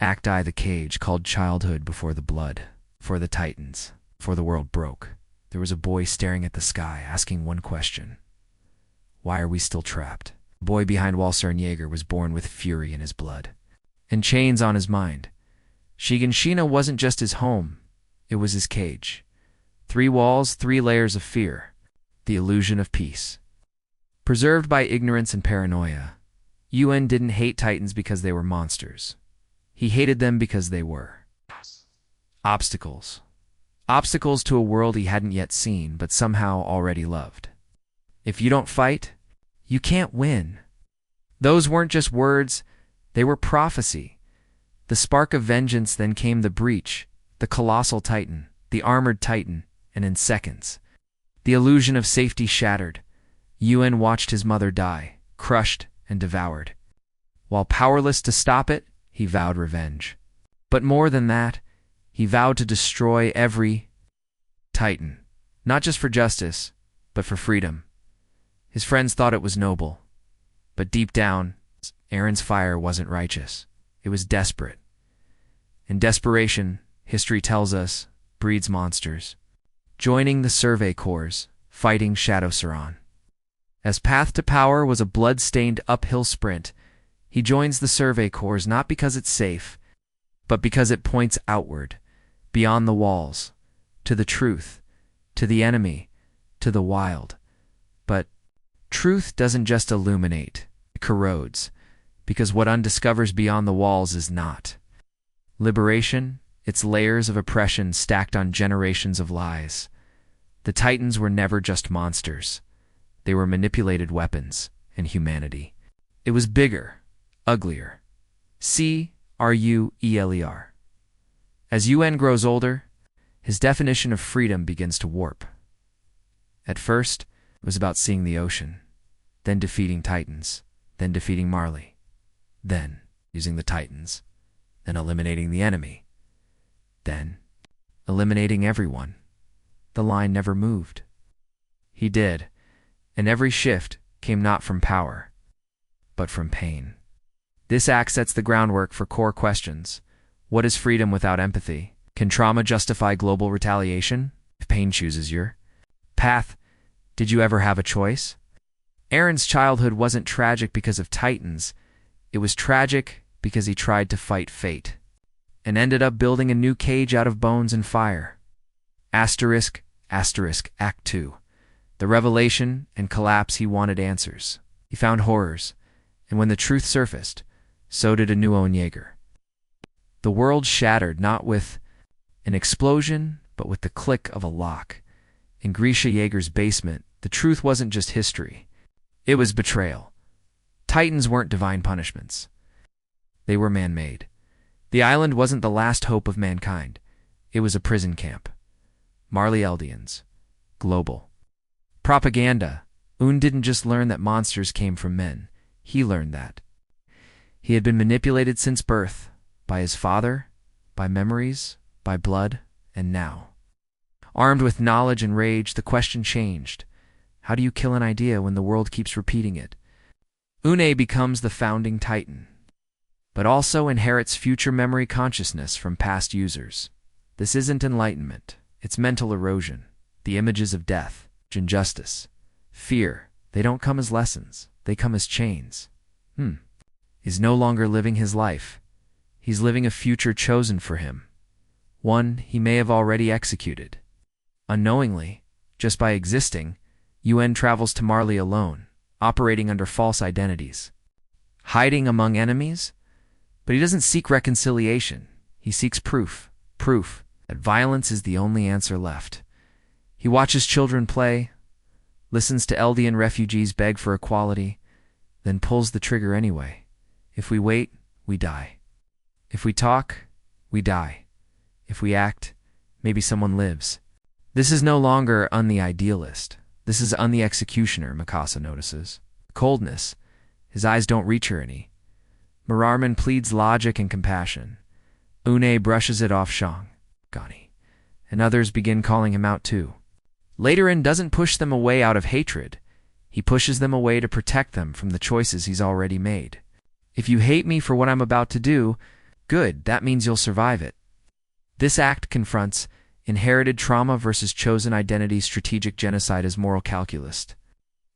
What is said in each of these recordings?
Act I, the cage, called childhood before the blood, before the titans, before the world broke. There was a boy staring at the sky, asking one question. Why are we still trapped? The boy behind walls, Eren Yeager, was born with fury in his blood and chains on his mind. Shiganshina wasn't just his home, it was his cage. 3 walls, 3 layers of fear. The illusion of peace. Preserved by ignorance and paranoia, UN didn't hate Titans because they were monsters. He hated them because they were obstacles. Obstacles to a world he hadn't yet seen, but somehow already loved. If you don't fight, you can't win. Those weren't just words, they were prophecy. The spark of vengeance, then came the breach, the colossal Titan, the armored Titan, and in seconds, the illusion of safety shattered. UN watched his mother die, crushed and devoured. While powerless to stop it, he vowed revenge. But more than that, he vowed to destroy every Titan, not just for justice, but for freedom. His friends thought it was noble, but deep down, Eren's fire wasn't righteous. It was desperate. And desperation, history tells us, breeds monsters. Joining the Survey Corps, fighting Shadow Sauron. As path to power was a blood-stained uphill sprint, he joins the Survey Corps not because it's safe, but because it points outward, beyond the walls, to the truth, to the enemy, to the wild. But truth doesn't just illuminate, it corrodes, because what undiscovers beyond the walls is not. Liberation, its layers of oppression stacked on generations of lies. The Titans were never just monsters. They were manipulated weapons and humanity. It was bigger, uglier. C-R-U-E-L-E-R. As UN grows older, his definition of freedom begins to warp. At first, it was about seeing the ocean, then defeating Titans, then defeating Marley, then using the Titans, then eliminating the enemy, then eliminating everyone. The line never moved. He did, and every shift came not from power, but from pain. This act sets the groundwork for core questions. What is freedom without empathy? Can trauma justify global retaliation? If pain chooses your path, did you ever have a choice? Eren's childhood wasn't tragic because of Titans. It was tragic because he tried to fight fate, and ended up building a new cage out of bones and fire. Asterisk, asterisk, Act 2. The revelation and collapse. He wanted answers. He found horrors, and when the truth surfaced, so did a new Eren Yeager. The world shattered not with an explosion, but with the click of a lock. In Grisha Yeager's basement, the truth wasn't just history. It was betrayal. Titans weren't divine punishments. They were man-made. The island wasn't the last hope of mankind. It was a prison camp. Marley Eldians. Global. Propaganda. Un didn't just learn that monsters came from men. He learned that he had been manipulated since birth, by his father, by memories, by blood, and now. Armed with knowledge and rage, the question changed. How do you kill an idea when the world keeps repeating it? Une becomes the founding Titan, but also inherits future memory consciousness from past users. This isn't enlightenment. It's mental erosion. The images of death, injustice, fear, they don't come as lessons. They come as chains. He's no longer living his life. He's living a future chosen for him. One he may have already executed. Unknowingly, just by existing, UN travels to Marley alone, operating under false identities. Hiding among enemies? But he doesn't seek reconciliation. He seeks proof that violence is the only answer left. He watches children play, listens to Eldian refugees beg for equality, then pulls the trigger anyway. If we wait, we die. If we talk, we die. If we act, maybe someone lives. This is no longer Un the idealist. This is Un the executioner, Mikasa notices. Coldness. His eyes don't reach her any. Mararman pleads logic and compassion. Une brushes it off Shang, Gani, and others begin calling him out too. Eren doesn't push them away out of hatred. He pushes them away to protect them from the choices he's already made. If you hate me for what I'm about to do, Good, that means you'll survive it. This act confronts inherited trauma versus chosen identity, strategic genocide as moral calculus.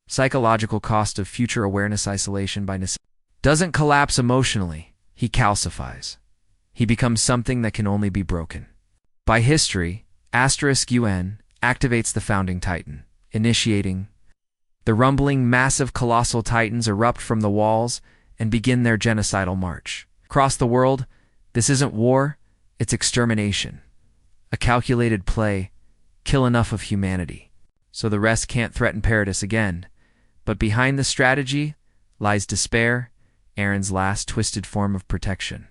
Psychological cost of future awareness, isolation by necessity. Doesn't collapse emotionally, he calcifies. He becomes something that can only be broken. By history, *UN activates the founding titan, initiating. The rumbling, massive, colossal titans erupt from the walls and begin their genocidal march. Across the world, this isn't war, it's extermination. A calculated play, kill enough of humanity, so the rest can't threaten paradise again. But behind the strategy lies despair, Eren's last twisted form of protection.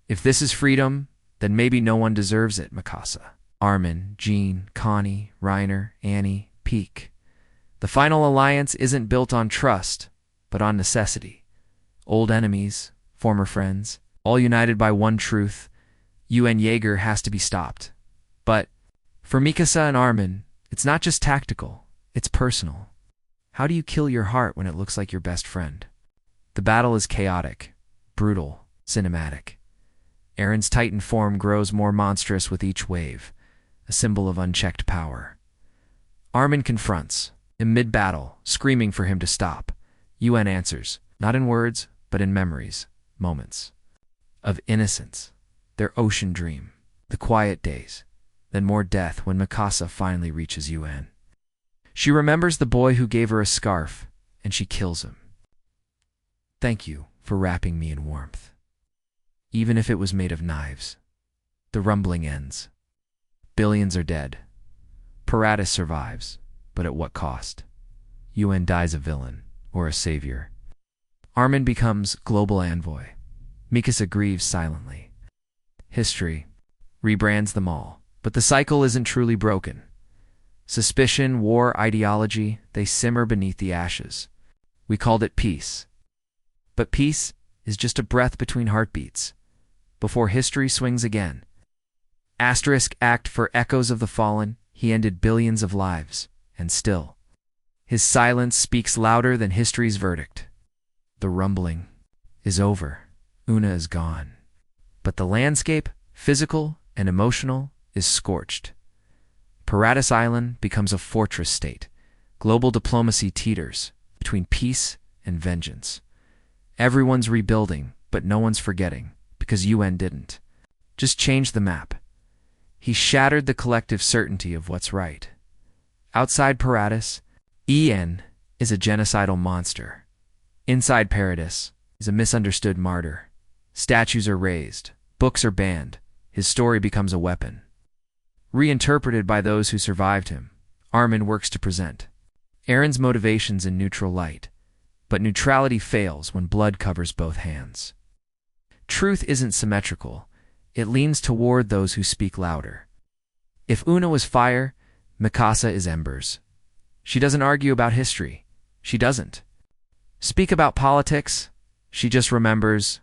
If this is freedom, then maybe no one deserves it, Mikasa. Armin, Jean, Connie, Reiner, Annie, Peak. The final alliance isn't built on trust, but on necessity. Old enemies, former friends, all united by one truth: Eren Yeager has to be stopped. But for Mikasa and Armin, it's not just tactical, it's personal. How do you kill your heart when it looks like your best friend? The battle is chaotic, brutal, cinematic. Eren's titan form grows more monstrous with each wave, a symbol of unchecked power. Armin confronts, in mid-battle, screaming for him to stop. Eren answers, not in words, but in memories, moments. Of innocence, their ocean dream, the quiet days, then more death when Mikasa finally reaches Eren. She remembers the boy who gave her a scarf, and she kills him. Thank you for wrapping me in warmth. Even if it was made of knives. The rumbling ends. Billions are dead. Paradis survives, but at what cost? Eren dies a villain, or a savior. Armin becomes global envoy. Mikasa grieves silently. History rebrands them all, but the cycle isn't truly broken. Suspicion, war, ideology, they simmer beneath the ashes. We called it peace. But peace is just a breath between heartbeats, before history swings again. Act for echoes of the fallen, he ended billions of lives, and still. His silence speaks louder than history's verdict. The rumbling is over. Una is gone. But the landscape, physical and emotional, is scorched. Paradis Island becomes a fortress state. Global diplomacy teeters between peace and vengeance. Everyone's rebuilding, but no one's forgetting, because Eren didn't. Just change the map. He shattered the collective certainty of what's right. Outside Paradis, Eren is a genocidal monster. Inside Paradis is a misunderstood martyr. Statues are raised, books are banned, his story becomes a weapon. Reinterpreted by those who survived him, Armin works to present Eren's motivations in neutral light, but neutrality fails when blood covers both hands. Truth isn't symmetrical, it leans toward those who speak louder. If Una was fire, Mikasa is embers. She doesn't argue about history, she doesn't speak about politics, she just remembers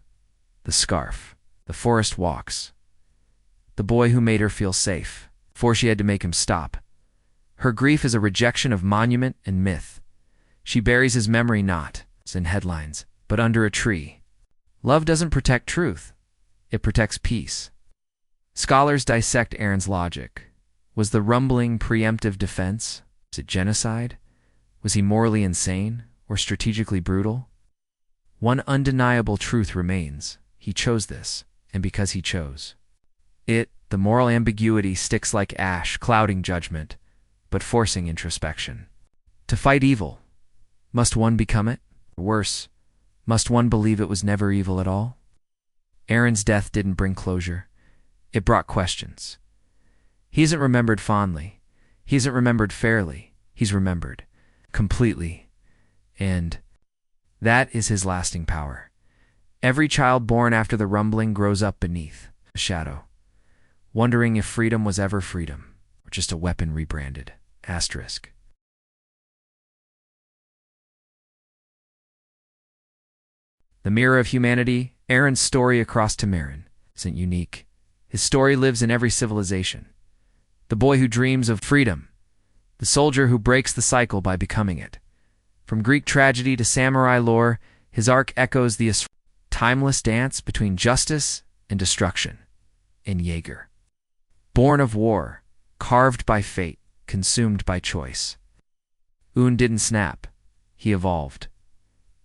the scarf, the forest walks, the boy who made her feel safe, before she had to make him stop. Her grief is a rejection of monument and myth. She buries his memory not in headlines, but under a tree. Love doesn't protect truth, it protects peace. Scholars dissect Eren's logic. Was the rumbling preemptive defense? Was it genocide? Was he morally insane or strategically brutal? One undeniable truth remains. He chose this, and because he chose it, the moral ambiguity sticks like ash, clouding judgment, but forcing introspection. To fight evil, must one become it? Or worse, must one believe it was never evil at all? Eren's death didn't bring closure. It brought questions. He isn't remembered fondly. He isn't remembered fairly. He's remembered completely. And that is his lasting power. Every child born after the rumbling grows up beneath a shadow, wondering if freedom was ever freedom, or just a weapon rebranded. Asterisk. The mirror of humanity, Eren's story across Tamarin, isn't unique. His story lives in every civilization. The boy who dreams of freedom, the soldier who breaks the cycle by becoming it. From Greek tragedy to samurai lore, his arc echoes the timeless dance between justice and destruction in Yeager. Born of war, carved by fate, consumed by choice. Un didn't snap. He evolved.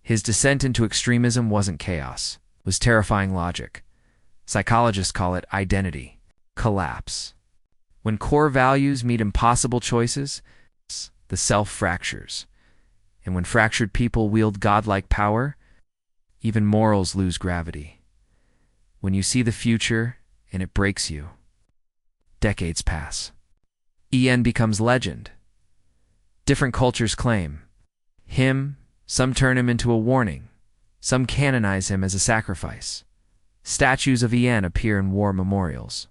His descent into extremism wasn't chaos. It was terrifying logic. Psychologists call it identity collapse. When core values meet impossible choices, the self fractures. And when fractured people wield godlike power, even morals lose gravity. When you see the future and it breaks you, decades pass. En becomes legend. Different cultures claim him, some turn him into a warning, some canonize him as a sacrifice. Statues of En appear in war memorials,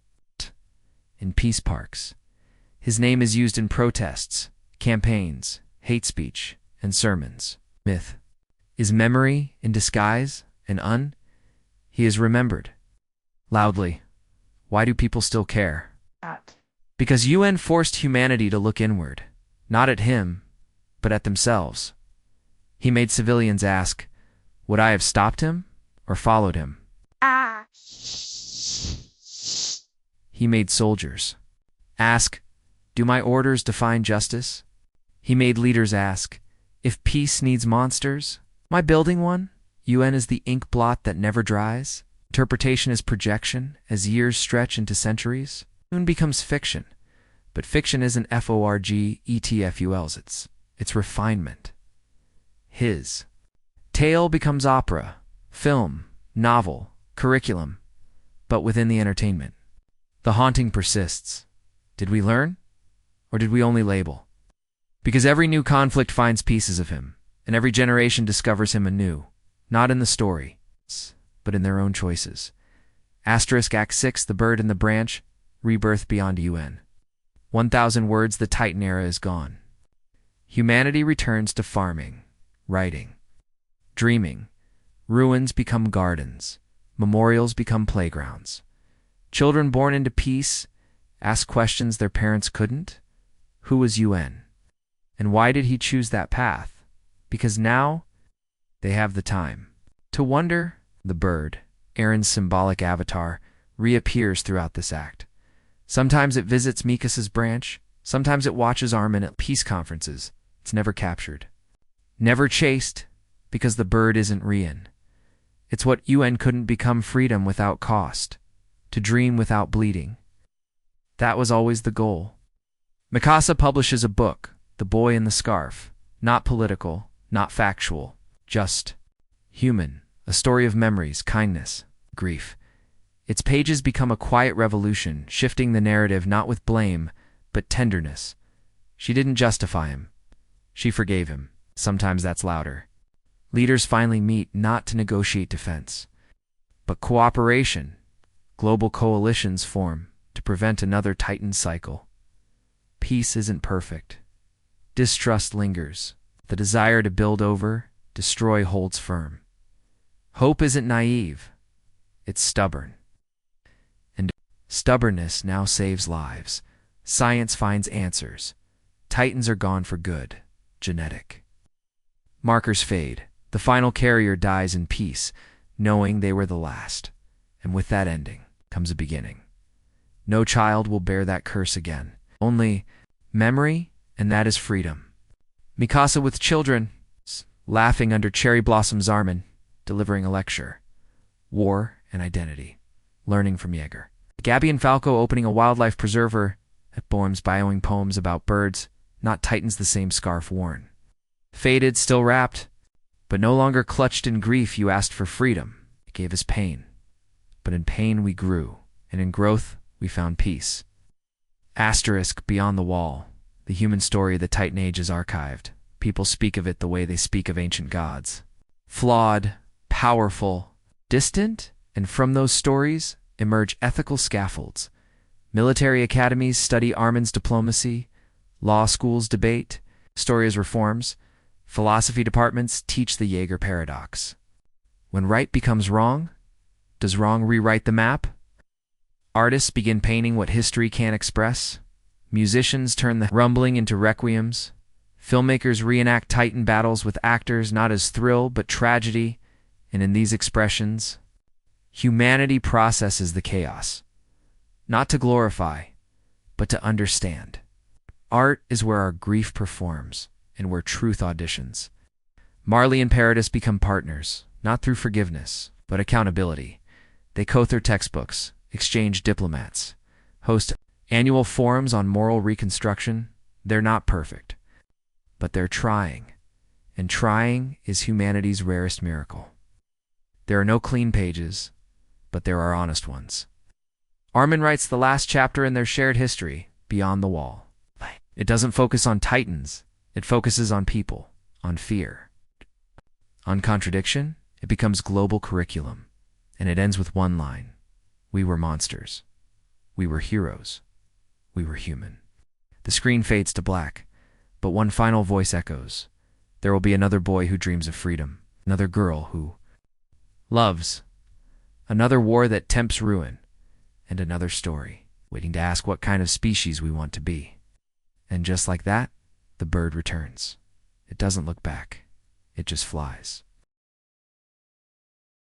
in peace parks. His name is used in protests, campaigns, hate speech, and sermons. Myth. Is memory in disguise and he is remembered. Loudly. Why do people still care? Because UN forced humanity to look inward, not at him, but at themselves. He made civilians ask, would I have stopped him or followed him? He made soldiers ask, do my orders define justice? He made leaders ask, if peace needs monsters, am I building one? UN is the ink blot that never dries. Interpretation is projection as years stretch into centuries. Soon becomes fiction, but fiction isn't forgetfuls, it's refinement. His tale becomes opera, film, novel, curriculum, but within the entertainment. The haunting persists. Did we learn? Or did we only label? Because every new conflict finds pieces of him, and every generation discovers him anew, not in the story, but in their own choices. Asterisk Act 6, The Bird and the Branch, Rebirth Beyond UN. 1,000 words, the Titan era is gone. Humanity returns to farming, writing, dreaming. Ruins become gardens. Memorials become playgrounds. Children born into peace ask questions their parents couldn't. Who was UN? And why did he choose that path? Because now they have the time to wonder. The bird, Eren's symbolic avatar, reappears throughout this act. Sometimes it visits Mikas's branch, sometimes it watches Armin at peace conferences. It's never captured. Never chased, because the bird isn't Rian. It's what UN couldn't become: freedom without cost, to dream without bleeding. That was always the goal. Mikasa publishes a book, The Boy in the Scarf, not political, not factual, just human, a story of memories, kindness, grief. Its pages become a quiet revolution, shifting the narrative not with blame, but tenderness. She didn't justify him. She forgave him. Sometimes that's louder. Leaders finally meet not to negotiate defense, but cooperation. Global coalitions form to prevent another Titan cycle. Peace isn't perfect. Distrust lingers. The desire to build over, destroy holds firm. Hope isn't naive. It's stubborn. And stubbornness now saves lives. Science finds answers. Titans are gone for good. Genetic. Markers fade. The final carrier dies in peace, knowing they were the last. And with that ending comes a beginning. No child will bear that curse again. Only memory, and that is freedom. Mikasa with children, laughing under cherry blossoms. Armin, delivering a lecture. War and identity. Learning from Yeager. Gabby and Falco opening a wildlife preserver. At Boehm's bioing poems about birds, not Titans, the same scarf worn. Faded, still wrapped, but no longer clutched in grief. You asked for freedom. It gave us pain. But in pain we grew, and in growth we found peace. Asterisk Beyond the Wall. The human story of the Titan Age is archived. People speak of it the way they speak of ancient gods. Flawed, powerful, distant, and from those stories emerge ethical scaffolds. Military academies study Armin's diplomacy. Law schools debate Storia's reforms. Philosophy departments teach the Yeager paradox. When right becomes wrong, does wrong rewrite the map? Artists begin painting what history can't express. Musicians turn the rumbling into requiems. Filmmakers reenact Titan battles with actors not as thrill but tragedy, and in these expressions, Humanity processes the chaos, not to glorify, but to understand. Art is where our grief performs and where truth auditions. Marley and Paradis become partners, not through forgiveness, but accountability. They co-author textbooks, exchange diplomats, host annual forums on moral reconstruction. They're not perfect, but they're trying. And trying is humanity's rarest miracle. There are no clean pages, but there are honest ones. Armin writes the last chapter in their shared history, Beyond the Wall. It doesn't focus on titans. It focuses on people, on fear. On contradiction, it becomes global curriculum, and it ends with one line. We were monsters. We were heroes. We were human. The screen fades to black, but one final voice echoes. There will be another boy who dreams of freedom, another girl who loves, another war that tempts ruin, and another story waiting to ask what kind of species we want to be. And just like that, the bird returns. It doesn't look back. It just flies.